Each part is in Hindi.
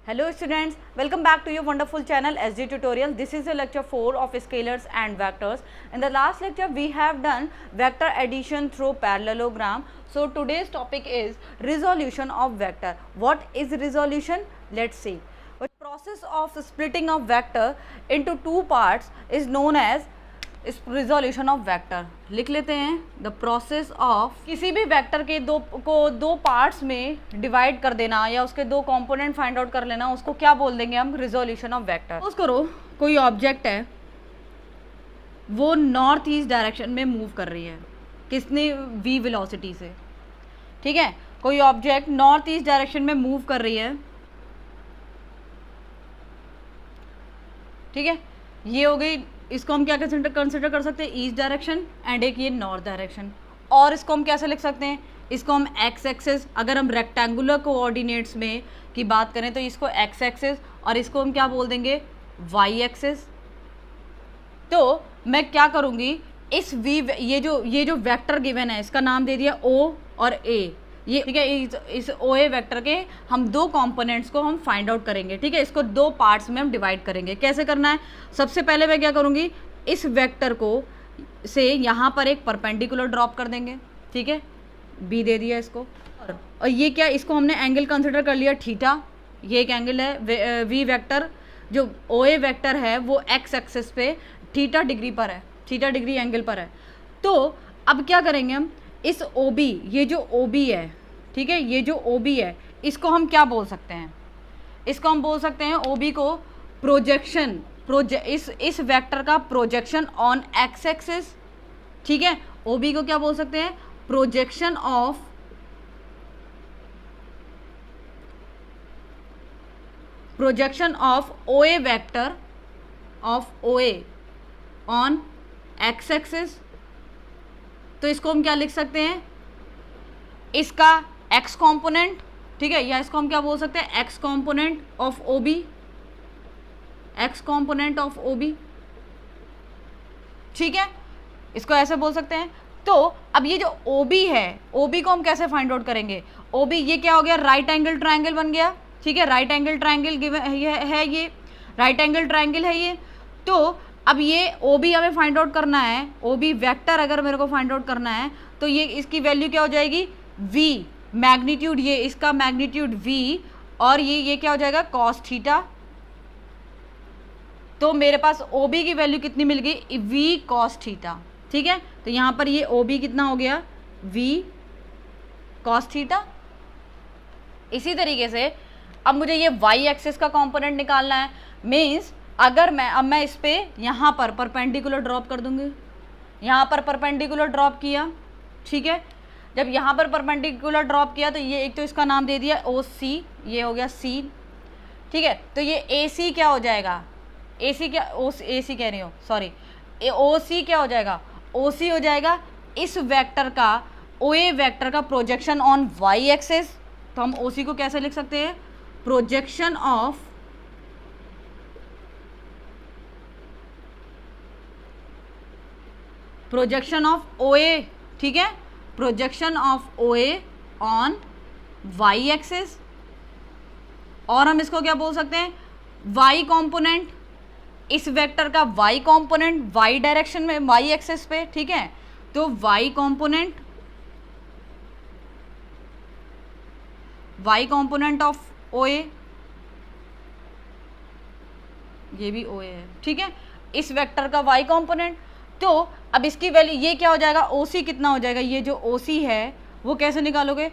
Hello students, welcome back to your wonderful channel SD Tutorial. This is your lecture 4 of scalars and vectors. In the last lecture we have done vector addition through parallelogram. So today's topic is resolution of vector. What is resolution? Let's see. The process of splitting of vector into two parts is known as resolution of vector. लिख लेते हैं द प्रोसेस ऑफ किसी भी वेक्टर के दो पार्ट्स में डिवाइड कर देना या उसके दो कंपोनेंट फाइंड आउट कर लेना, उसको क्या बोल देंगे हम? Resolution of vector. सपोज करो कोई ऑब्जेक्ट है, वो नॉर्थ ईस्ट डायरेक्शन में मूव कर रही है, किसने? v वेलोसिटी से. ठीक है, कोई ऑब्जेक्ट नॉर्थ ईस्ट डायरेक्शन में मूव कर रही है. ठीक है, ये हो गई. इसको हम क्या कंसिडर कर सकते हैं? ईस्ट डायरेक्शन एंड एक ये नॉर्थ डायरेक्शन. और इसको हम कैसे लिख सकते हैं? इसको हम एक्स एक्सिस, अगर हम रेक्टेंगुलर कोऑर्डिनेट्स में की बात करें तो इसको एक्स एक्सिस और इसको हम क्या बोल देंगे? Y axis. तो मैं क्या करूँगी, इस वी ये जो वेक्टर गिवन है इसका नाम दे दिया ओ और ए. ये ठीक है, इस ओ ए वैक्टर के हम दो कंपोनेंट्स को हम फाइंड आउट करेंगे. ठीक है, इसको दो पार्ट्स में हम डिवाइड करेंगे. कैसे करना है? सबसे पहले मैं क्या करूँगी, इस वेक्टर को से यहाँ पर एक परपेंडिकुलर ड्रॉप कर देंगे. ठीक है, बी दे दिया इसको. और ये क्या, इसको हमने एंगल कंसिडर कर लिया थीटा. ये एक एंगल है. वी वेक्टर जो ओ ए वैक्टर है वो एक्स एक्सिस पे थीटा डिग्री पर है, थीटा डिग्री एंगल पर है. तो अब क्या करेंगे हम, इस ओ बी, ये जो ओ बी है, ठीक है, ये जो ओ बी है इसको हम क्या बोल सकते हैं? इसको हम बोल सकते हैं ओ बी को प्रोजेक्शन, इस वेक्टर का प्रोजेक्शन ऑन एक्स एक्सिस. ठीक है, ओ बी को क्या बोल सकते हैं? Projection of O A vector of O A on X axis. तो इसको हम क्या लिख सकते हैं? इसका एक्स कॉम्पोनेंट. ठीक है, या इसको हम क्या बोल सकते हैं? X component of O B, X component of O B. ठीक है, इसको ऐसे बोल सकते हैं. तो अब ये जो ओ बी है, ओ बी को हम कैसे फाइंड आउट करेंगे? ओ बी ये क्या हो गया? राइट एंगल ट्राइंगल बन गया. ठीक है, राइट एंगल ट्राइंगल है, ये राइट एंगल ट्राइंगल है ये. तो अब ये ओ बी हमें फाइंड आउट करना है. ओ बी वैक्टर अगर मेरे को फाइंड आउट करना है तो ये इसकी वैल्यू क्या हो जाएगी? v मैग्नीट्यूड, ये इसका मैग्नीट्यूड v और ये क्या हो जाएगा? cos theta. तो मेरे पास ओ बी की वैल्यू कितनी मिल गई? v cos theta. ठीक है, तो यहाँ पर ये ओ बी कितना हो गया? v cos theta. इसी तरीके से अब मुझे ये y एक्सिस का कंपोनेंट निकालना है. मीन्स अगर मैं इस पे यहाँ पर परपेंडिकुलर ड्रॉप कर दूंगी, यहाँ पर परपेंडिकुलर ड्रॉप किया. ठीक है, जब यहाँ पर परपेंडिकुलर ड्रॉप किया तो ये एक तो इसका नाम दे दिया ओ सी, ये हो गया सी. ठीक है, तो ये ए सी क्या हो जाएगा? ए सी क्या, ए सी कह रही हो, सॉरी, ओ सी क्या हो जाएगा? ओ सी हो जाएगा इस वेक्टर का, ओ ए वेक्टर का प्रोजेक्शन ऑन वाई एक्सिस. तो हम ओ सी को कैसे लिख सकते हैं? Projection of O A. ठीक है, projection of O A on Y axis. और हम इसको क्या बोल सकते हैं? वाई कंपोनेंट, इस वेक्टर का वाई कंपोनेंट वाई डायरेक्शन में, वाई एक्सिस पे. ठीक है, तो Y component of O A, ये भी ओ ए है. ठीक है, इस वेक्टर का वाई कंपोनेंट. तो अब इसकी वैल्यू ये क्या हो जाएगा? ओ सी कितना हो जाएगा? ये जो ओ सी है वो कैसे निकालोगे?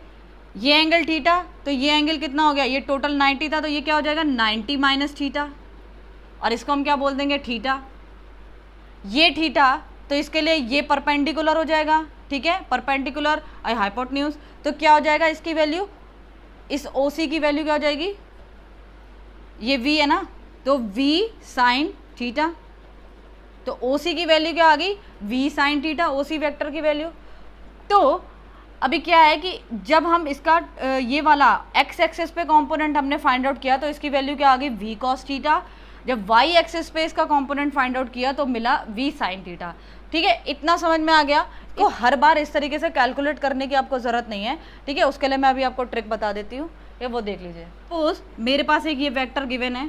ये एंगल थीटा, तो ये एंगल कितना हो गया? ये टोटल 90 था, तो ये क्या हो जाएगा? 90 माइनस थीटा. और इसको हम क्या बोल देंगे? थीटा. ये थीटा, तो इसके लिए ये परपेंडिकुलर हो जाएगा. ठीक है, परपेंडिकुलर हाइपोटेन्यूज. तो क्या हो जाएगा इसकी वैल्यू? इस ओ सी की वैल्यू क्या हो जाएगी? ये वी है ना, तो वी साइन थीटा. तो ओ सी की वैल्यू क्या आ गई? v साइन थीटा, ओ सी वैक्टर की वैल्यू. तो अभी क्या है कि जब हम इसका ये वाला x एक्सिस पे कंपोनेंट हमने फाइंड आउट किया तो इसकी वैल्यू क्या आ गई? v cos theta. जब y एक्सिस पे इसका कंपोनेंट फाइंड आउट किया तो मिला v साइन थीटा. ठीक है, इतना समझ में आ गया। को हर बार इस तरीके से कैलकुलेट करने की आपको ज़रूरत नहीं है, ठीक है। उसके लिए मैं अभी आपको ट्रिक बता देती हूँ, ये वो देख लीजिए। सपोज मेरे पास एक ये वेक्टर गिवन है,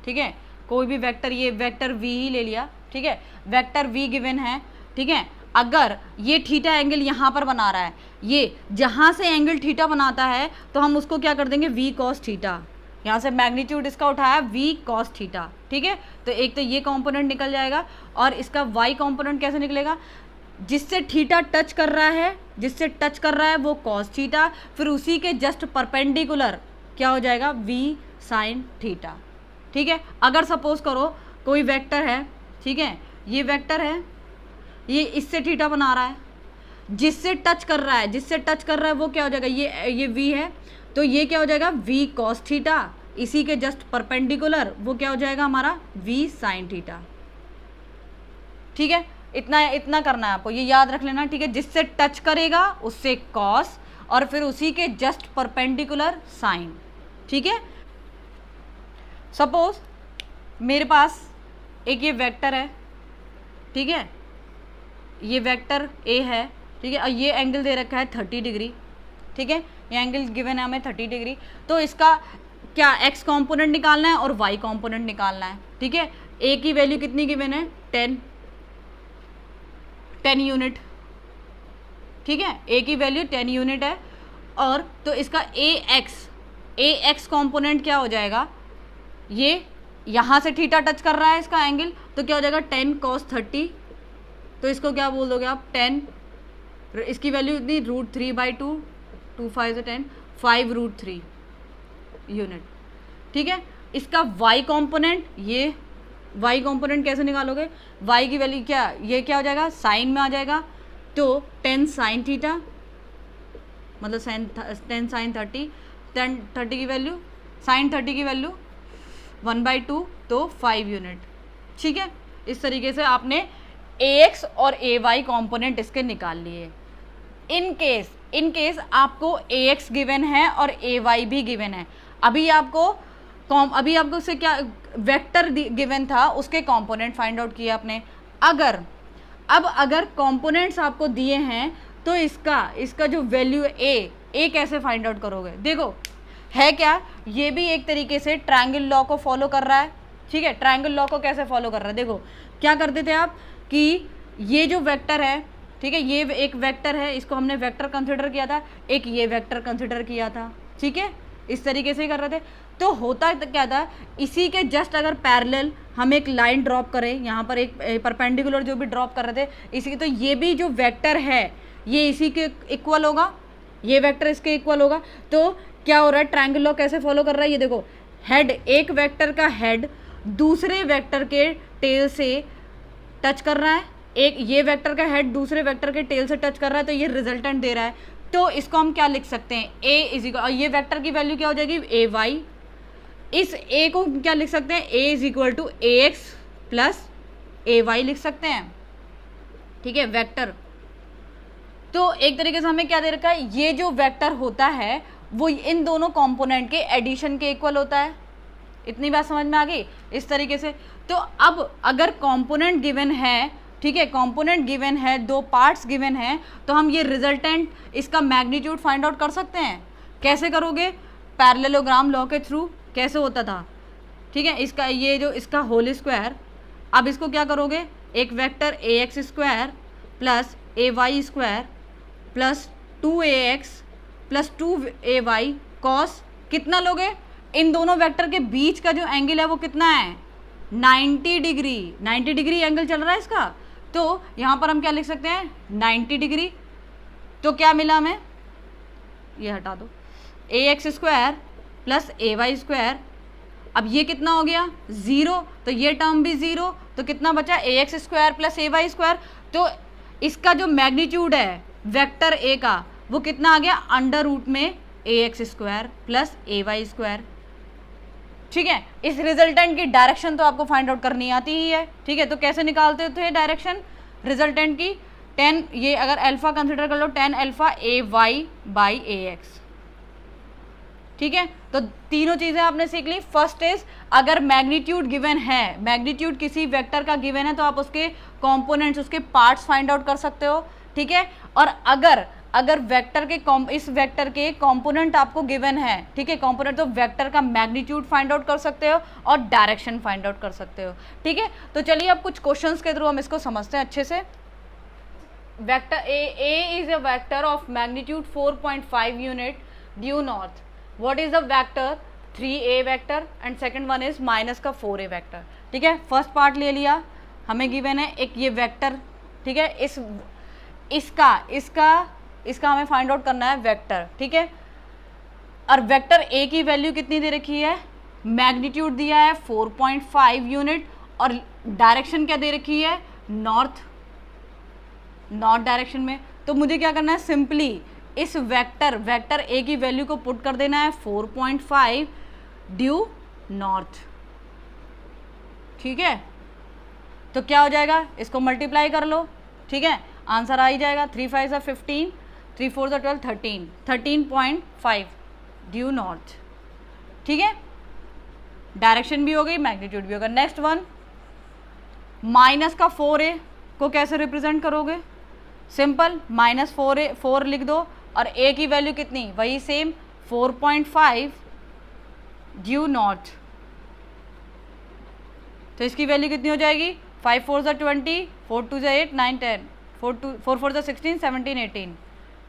ठीक है, कोई भी वेक्टर, ये वेक्टर v ही ले लिया, ठीक है, वेक्टर v गिवन है, ठीक है। अगर ये थीटा एंगल यहाँ पर बना रहा है, ये जहाँ से एंगल थीटा बनाता है तो हम उसको क्या कर देंगे, v cos थीटा। यहाँ से मैग्नीट्यूड इसका उठाया v cos थीटा, ठीक है। तो एक तो ये कंपोनेंट निकल जाएगा, और इसका y कंपोनेंट कैसे निकलेगा, जिससे थीटा टच कर रहा है, जिससे टच कर रहा है वो cos थीटा, फिर उसी के जस्ट परपेंडिकुलर क्या हो जाएगा, v sin थीटा, ठीक है। अगर सपोज करो कोई वेक्टर है, ठीक है, ये वेक्टर है, ये इससे थीटा बना रहा है, जिससे टच कर रहा है, जिससे टच कर रहा है वो क्या हो जाएगा, ये v है, तो ये क्या हो जाएगा, v cos थीटा, इसी के जस्ट परपेंडिकुलर वो क्या हो जाएगा हमारा, v sin थीटा, ठीक है। इतना करना है आपको, ये याद रख लेना, ठीक है। जिससे टच करेगा उससे cos, और फिर उसी के जस्ट परपेंडिकुलर sin, ठीक है। सपोज मेरे पास एक ये वेक्टर है, ठीक है, ये वेक्टर a है, ठीक है, और ये एंगल दे रखा है 30 डिग्री, ठीक है, ये एंगल गिवन है हमें 30 डिग्री। तो इसका क्या x कंपोनेंट निकालना है और y कंपोनेंट निकालना है, ठीक है। a की वैल्यू कितनी गिवन है, 10 यूनिट, ठीक है, a की वैल्यू 10 यूनिट है। और तो इसका ax कंपोनेंट क्या हो जाएगा, ये यहाँ से थीटा टच कर रहा है इसका एंगल, तो क्या हो जाएगा 10 cos 30, तो इसको क्या बोल दोगे आप, 10, इसकी वैल्यू इतनी √3/2, 2 5 10, 5 √3 यूनिट, ठीक है। इसका y कंपोनेंट, ये y कंपोनेंट कैसे निकालोगे, y की वैल्यू क्या, ये क्या हो जाएगा, साइन में आ जाएगा, तो 10 sin थीटा, मतलब 10 sin 30, 30 की वैल्यू, sin 30 की वैल्यू 1/2, तो 5 यूनिट, ठीक है। इस तरीके से आपने ax और ay कंपोनेंट इसके निकाल लिए। इन केस आपको ax गिवन है और ay भी गिवन है, अभी आपको से क्या वेक्टर गिवन था, उसके कंपोनेंट फाइंड आउट किए आपने। अगर कंपोनेंट्स आपको दिए हैं तो इसका जो वैल्यू a कैसे फाइंड आउट करोगे, देखो है क्या, ये भी एक तरीके से ट्रायंगल लॉ को फॉलो कर रहा है, ठीक है। ट्रायंगल लॉ को कैसे फॉलो कर रहा है, देखो क्या करते थे आप कि ये जो वेक्टर है, ठीक है, ये एक वेक्टर है, इसको हमने वेक्टर कंसिडर किया था, एक ये वेक्टर कंसिडर किया था, ठीक है, इस तरीके से ही कर रहे थे। तो होता क्या था, इसी के जस्ट अगर पैरेलल हम एक लाइन ड्रॉप करें, यहाँ पर एक परपेंडिकुलर जो भी ड्रॉप कर रहे थे इसी, तो ये भी जो वेक्टर है ये इसी के इक्वल होगा, ये वेक्टर इसके इक्वल होगा। तो क्या हो रहा है, ट्रायंगल लॉ कैसे फॉलो कर रहा है, ये देखो, हेड, एक वेक्टर का हेड दूसरे वेक्टर के टेल से टच कर रहा है, एक ये वेक्टर का हेड दूसरे वेक्टर के टेल से टच कर रहा है, तो ये रिजल्टेंट दे रहा है। तो इसको हम क्या लिख सकते हैं, a इज इक्वल, और ये वेक्टर की वैल्यू क्या हो जाएगी, ए वाई। इस a को क्या लिख सकते हैं, a is equal to A X plus A Y लिख सकते हैं, ठीक है, वेक्टर। तो एक तरीके से हमें क्या दे रखा है, ये जो वेक्टर होता है वो इन दोनों कंपोनेंट के एडिशन के इक्वल होता है। इतनी बात समझ में आ गई इस तरीके से। तो अब अगर कंपोनेंट गिवन है, ठीक है, कंपोनेंट गिवन है, दो पार्ट्स गिवन है, तो हम ये रिजल्टेंट, इसका मैग्नीट्यूड फाइंड आउट कर सकते हैं। कैसे करोगे, पैरेललोग्राम लॉ के थ्रू। कैसे होता था, ठीक है, इसका ये जो इसका होल स्क्वायर, अब इसको क्या करोगे, एक vector A X square plus A Y square plus 2ax plus 2ay cos, कितना लोगे, इन दोनों वेक्टर के बीच का जो एंगल है वो कितना है, 90 डिग्री। 90 डिग्री एंगल चल रहा है इसका, तो यहाँ पर हम क्या लिख सकते हैं, 90 डिग्री। तो क्या मिला हमें, ये हटा दो, ए X square plus A Y square, अब ये कितना हो गया, 0, तो ये टर्म भी 0, तो कितना बचा, ए X square plus A Y square. तो इसका जो मैग्नीट्यूड है वेक्टर ए का वो कितना आ गया, अंडर रूट में ए X square plus A Y square, ठीक है। इस रिजल्टेंट की डायरेक्शन तो आपको फाइंड आउट करनी आती ही है, ठीक है। तो कैसे निकालते थे डायरेक्शन रिजल्टेंट की, 10, ये अगर अल्फा कंसिडर कर लो, 10 alpha A Y by A X, ठीक है, तो तीनों चीजें आपने सीख ली। फर्स्ट इज, अगर मैग्नीट्यूड गिवन है, मैग्नीट्यूड किसी वेक्टर का गिवन है तो आप उसके कंपोनेंट्स, उसके पार्ट्स फाइंड आउट कर सकते हो। ठीक है, और अगर वेक्टर के इस वेक्टर के कंपोनेंट आपको गिवन है, ठीक है, कंपोनेंट, तो वेक्टर का मैग्नीट्यूड फाइंड आउट कर सकते हो और डायरेक्शन फाइंड आउट कर सकते हो। ठीक है, तो चलिए अब कुछ क्वेश्चंस के थ्रू हम इसको समझते हैं अच्छे से। Vector A is a vector of magnitude 4.5 unit due north. What is the vector? 3a vector and second one is minus का 4a वेक्टर। ठीक है, फर्स्ट पार्ट ले लिया, हमें गिवन है एक ये वेक्टर। ठीक है, इसका हमें फाइंड आउट करना है वेक्टर। ठीक है, और वेक्टर ए की वैल्यू कितनी दे रखी है? मैग्नीट्यूड दिया है 4.5 यूनिट और डायरेक्शन क्या दे रखी है? नॉर्थ डायरेक्शन में। तो मुझे क्या करना है? सिंपली इस वेक्टर ए की वैल्यू को पुट कर देना है 4.5 ड्यू नॉर्थ। ठीक है, तो क्या हो जाएगा? इसको मल्टीप्लाई कर लो। ठीक है, आंसर आ ही जाएगा। 3 5 सा 15, 3 4 सा 12, 13.5 ड्यू नॉर्थ। ठीक है, डायरेक्शन भी हो गई, मैग्नीट्यूड भी होगा। नेक्स्ट वन, माइनस का 4a को कैसे रिप्रेजेंट करोगे? सिंपल, माइनस 4 लिख दो और a की वैल्यू कितनी? वही सेम 4.5 ड्यू नॉर्थ। तो इसकी वैल्यू कितनी हो जाएगी? 5 4 सा 20, 4 2 सा 8, 9 10, 4 4 सा 16, 17 18।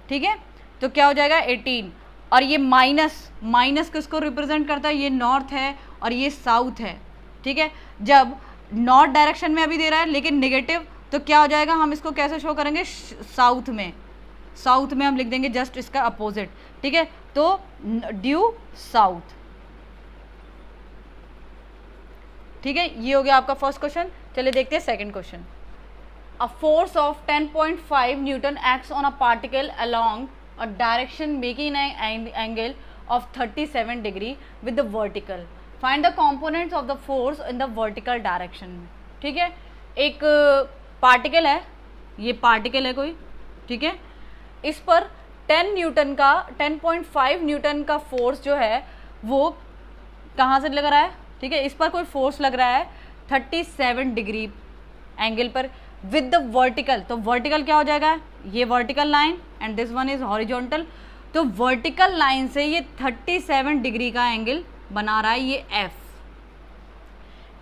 ठीक है, तो क्या हो जाएगा? 18। और ये माइनस किसको रिप्रेजेंट करता है? ये नॉर्थ है और ये साउथ है। ठीक है, जब नॉर्थ डायरेक्शन में अभी दे रहा है लेकिन नेगेटिव, तो क्या हो जाएगा? हम इसको कैसे शो करेंगे? साउथ में हम लिख देंगे जस्ट इसका अपोजिट। ठीक है, तो ड्यू साउथ। ठीक है, ये हो गया आपका फर्स्ट क्वेश्चन। चलिए देखते हैं second question. A force of 10.5 Newton acts on a particle along a direction making an angle of 37 degree with the vertical. Find the components of the force in the vertical direction. ठीक है, एक पार्टिकल है, ये पार्टिकल है कोई। ठीक है, इस पर 10.5 न्यूटन का फोर्स जो है वो कहाँ से लग रहा है? ठीक है, इस पर कोई फोर्स लग रहा है 37 डिग्री एंगल पर विद द वर्टिकल। तो वर्टिकल क्या हो जाएगा? ये vertical line and this one is horizontal. तो वर्टिकल लाइन से ये 37 डिग्री का एंगल बना रहा है, ये एफ।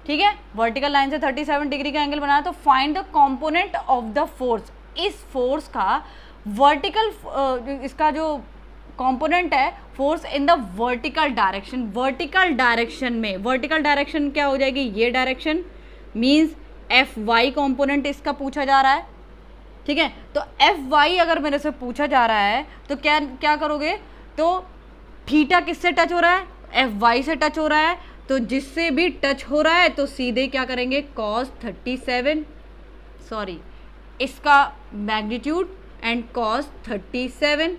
ठीक है, वर्टिकल लाइन से 37 डिग्री का एंगल बना रहा है। तो find the component of the force. इस फोर्स का वर्टिकल, इसका जो कंपोनेंट है force in the vertical direction. Vertical direction क्या हो जाएगी? ये direction means F Y component इसका पूछा जा रहा है। ठीक है, तो एफ वाई अगर मेरे से पूछा जा रहा है तो क्या करोगे? तो थीटा किससे टच हो रहा है? एफ वाई से टच हो रहा है। तो जिससे भी टच हो रहा है तो सीधे क्या करेंगे? cos 37, सॉरी, इसका मैग्नीट्यूड एंड cos 37।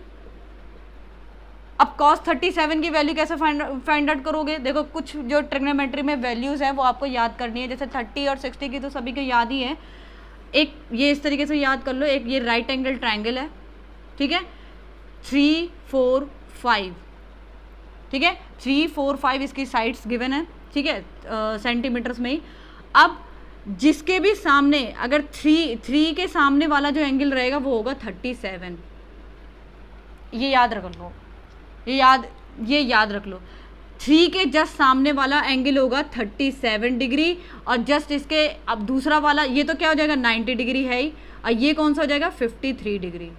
अब cos 37 की वैल्यू कैसे फाइंड आउट करोगे? देखो, कुछ जो ट्रिग्नोमेट्री में वैल्यूज़ हैं वो आपको याद करनी है। जैसे 30 और 60 की तो सभी को याद ही है। एक ये इस तरीके से याद कर लो, एक ये राइट एंगल ट्राइंगल है। ठीक है, 3 4 5। ठीक है, 3 4 5 इसकी साइड्स गिवन है। ठीक है, सेंटीमीटर्स में ही। अब जिसके भी सामने अगर 3 के सामने वाला जो एंगल रहेगा वो होगा 37। ये याद रख लो, ये याद रख लो। 3 के जस्ट सामने वाला एंगल होगा 37 डिग्री और जस्ट इसके अब दूसरा वाला ये तो क्या हो जाएगा? 90 डिग्री है ही। और ये कौन सा हो जाएगा? 53 डिग्री।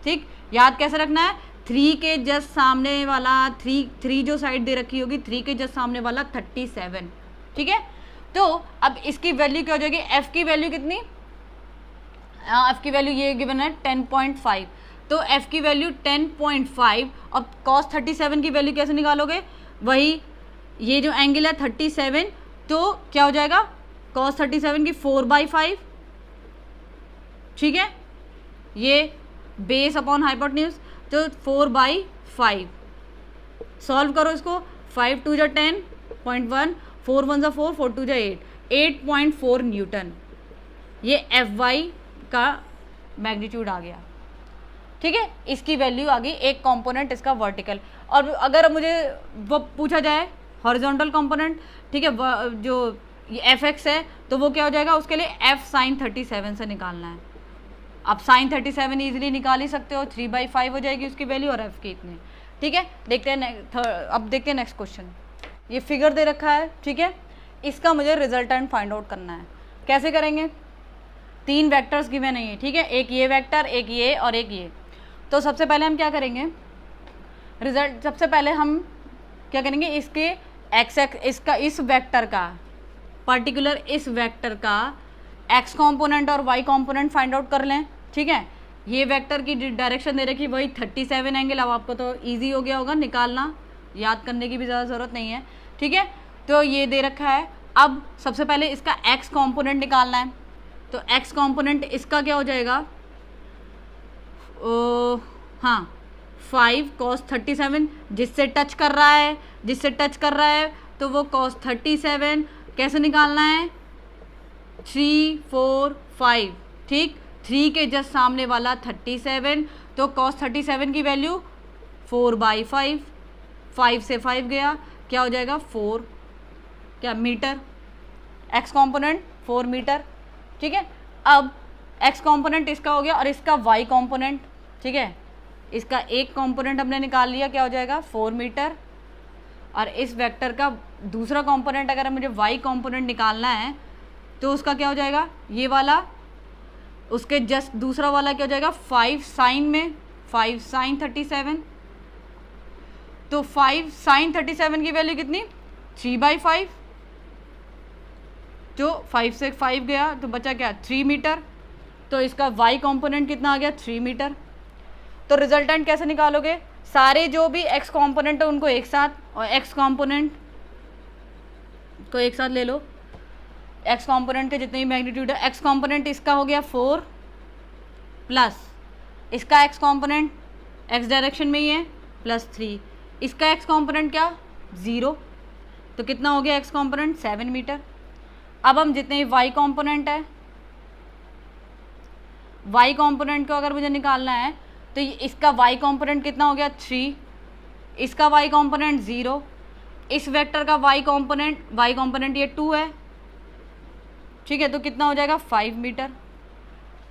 ठीक, याद कैसे रखना है? 3 के जस्ट सामने वाला 3 जो साइड दे रखी होगी 3 के जस्ट सामने वाला 37। ठीक है, तो अब इसकी वैल्यू क्या हो जाएगी? एफ की वैल्यू कितनी? एफ की वैल्यू ये गिवन है 10.5। तो एफ की वैल्यू 10.5। अब cos 37 की वैल्यू कैसे निकालोगे? वही ये जो एंगल है 37, तो क्या हो जाएगा? cos 37 की 4/5। ठीक है, ये बेस अपॉन हाइपोटेन्यूज, तो 4/5। सॉल्व करो इसको। 5 2 जा 10.1, 4 1 जा 4, 4 2 जा 8, 8.4 न्यूटन। ये एफ वाई का मैग्नीट्यूड आ गया। ठीक है, इसकी वैल्यू आ गई एक कंपोनेंट इसका वर्टिकल। और अगर मुझे वो पूछा जाए हॉरिजॉन्टल कंपोनेंट, ठीक है, जो एफ एक्स है, तो वो क्या हो जाएगा, उसके लिए एफ साइन 37 से निकालना है। आप साइन 37 ईजिली निकाल ही सकते हो, 3/5 हो जाएगी उसकी वैल्यू और एफ की इतनी। ठीक है, देखते हैं अब देखते हैं नेक्स्ट क्वेश्चन। ये फिगर दे रखा है, ठीक है, इसका मुझे रिजल्टेंट फाइंड आउट करना है। कैसे करेंगे, 3 वेक्टर्स गिवन है, ठीक है, एक ये वेक्टर, एक ये और एक ये। तो सबसे पहले हम क्या करेंगे, सबसे पहले हम क्या करेंगे, इसके इसका इस वेक्टर का पर्टिकुलर इस वेक्टर का एक्स कंपोनेंट और वाई कंपोनेंट फाइंड आउट कर लें। ठीक है, ये वेक्टर की डायरेक्शन दे रखी वही 37 एंगल। अब आपको तो इजी हो गया होगा निकालना, याद करने की भी ज़्यादा ज़रूरत नहीं है। ठीक है, तो ये दे रखा है। अब सबसे पहले इसका एक्स कंपोनेंट निकालना है। तो एक्स कंपोनेंट इसका क्या हो जाएगा, हाँ 5 cos 37, जिससे टच कर रहा है तो वो cos 37 कैसे निकालना है, 3 4 5, ठीक, 3 के जस्ट सामने वाला 37, तो cos 37 की वैल्यू 4/5, 5 से 5 गया, क्या हो जाएगा 4 क्या मीटर, एक्स कंपोनेंट 4 मीटर। ठीक है, अब एक्स कंपोनेंट इसका हो गया और इसका वाई कंपोनेंट, ठीक है, इसका एक कंपोनेंट हमने निकाल लिया, क्या हो जाएगा 4 मीटर। और इस वेक्टर का दूसरा कंपोनेंट अगर मुझे वाई कंपोनेंट निकालना है तो उसका क्या हो जाएगा, ये वाला, उसके जस्ट दूसरा वाला क्या हो जाएगा 5 sin 37। तो 5 sin 37 की वैल्यू कितनी, 3/5, जो 5 से 5 गया तो बचा क्या 3 मीटर। तो इसका वाई कंपोनेंट कितना आ गया 3 मीटर। तो रिजल्टेंट कैसे निकालोगे, सारे जो भी एक्स कंपोनेंट है उनको एक साथ, और एक्स कंपोनेंट को एक साथ ले लो, एक्स कंपोनेंट के जितने भी मैग्नीट्यूड है, एक्स कंपोनेंट इसका हो गया 4 प्लस इसका एक्स कंपोनेंट एक्स डायरेक्शन में ही है प्लस 3, इसका एक्स कंपोनेंट क्या 0, तो कितना हो गया एक्स कंपोनेंट 7 मीटर। अब हम जितने भी वाई कंपोनेंट है, वाई कंपोनेंट को अगर मुझे निकालना है तो इसका वाई कंपोनेंट कितना हो गया 3, इसका वाई कंपोनेंट 0, इस वेक्टर का वाई कंपोनेंट ये 2 है, ठीक है, तो कितना हो जाएगा 5 मीटर।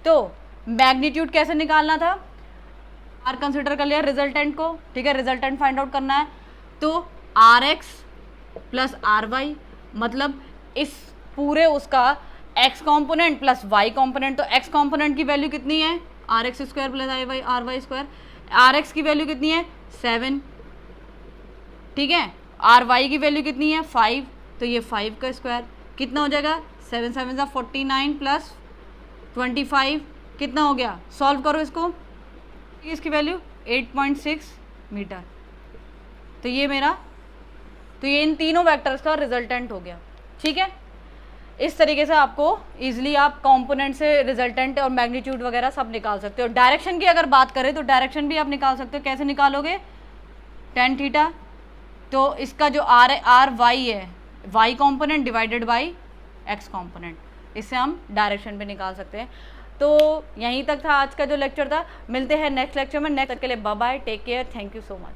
तो मैग्नीट्यूड कैसे निकालना था, आर कंसिडर कर लिया रिजल्टेंट को, ठीक है, रिजल्टेंट फाइंड आउट करना है। तो R X plus R Y, मतलब इस पूरे उसका X component plus Y component. तो एक्स कंपोनेंट की वैल्यू कितनी है, R X square plus R Y square, R X की वैल्यू कितनी है 7, ठीक है, आर वाई की वैल्यू कितनी है 5, तो ये 5 का स्क्वायर कितना हो जाएगा 7 7 49 प्लस 25 कितना हो गया, सॉल्व करो इसको, इसकी वैल्यू 8.6 मीटर। तो ये मेरा, तो ये इन तीनों वेक्टर्स का रिजल्टेंट हो गया। ठीक है, इस तरीके से आपको इजीली आप कंपोनेंट से रिजल्टेंट और मैग्नीट्यूड वगैरह सब निकाल सकते हो। डायरेक्शन की अगर बात करें तो डायरेक्शन भी आप निकाल सकते हो। कैसे निकालोगे, tan थीटा, तो इसका जो आर वाई है, Y component divided by X component, इससे हम डायरेक्शन भी निकाल सकते हैं। तो यहीं तक था आज का जो लेक्चर था, मिलते हैं नेक्स्ट लेक्चर में। नेक्स्ट के लिए bye bye, take care, thank you so much.